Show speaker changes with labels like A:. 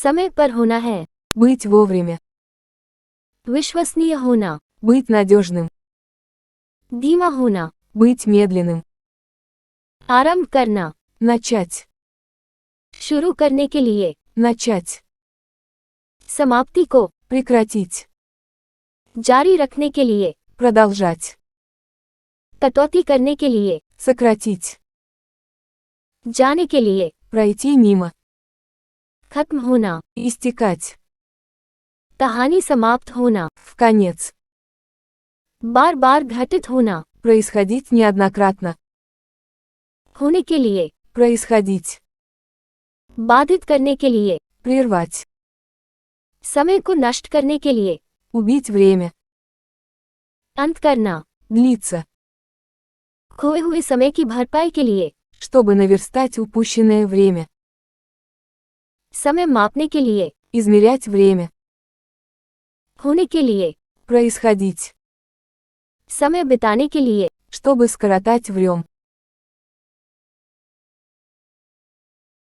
A: समय पर होना है।
B: Быть вовремя.
A: विश्वसनीय होना।
B: Быть надежным.
A: धीमा होना।
B: Быть медленным.
A: आरंभ करना।
B: Начать.
A: शुरू करने के लिए।
B: Начать.
A: समाप्ति को।
B: Прекратить.
A: जारी रखने के लिए।
B: Продолжать.
A: कटौती करने के लिए।
B: Сократить.
A: जाने के लिए।
B: Пройти мимо.
A: खत्म होना।
B: Истекать.
A: कहानी समाप्त होना।
B: В конец.
A: बार बार घटित होना।
B: Происходить неоднократно.
A: होने के लिए।
B: Происходить.
A: बाधित करने के लिए।
B: Прервать.
A: समय को नष्ट करने के लिए।
B: Убить время.
A: अंत करना।
B: Длиться.
A: खोए हुए समय की भरपाई के लिए।
B: Чтобы наверстать упущенное время.
A: समय मापने के लिए।
B: Измерять время.
A: होने के लिए।
B: Происходить.
A: समय बिताने के लिए।
B: Чтобы скоротать время.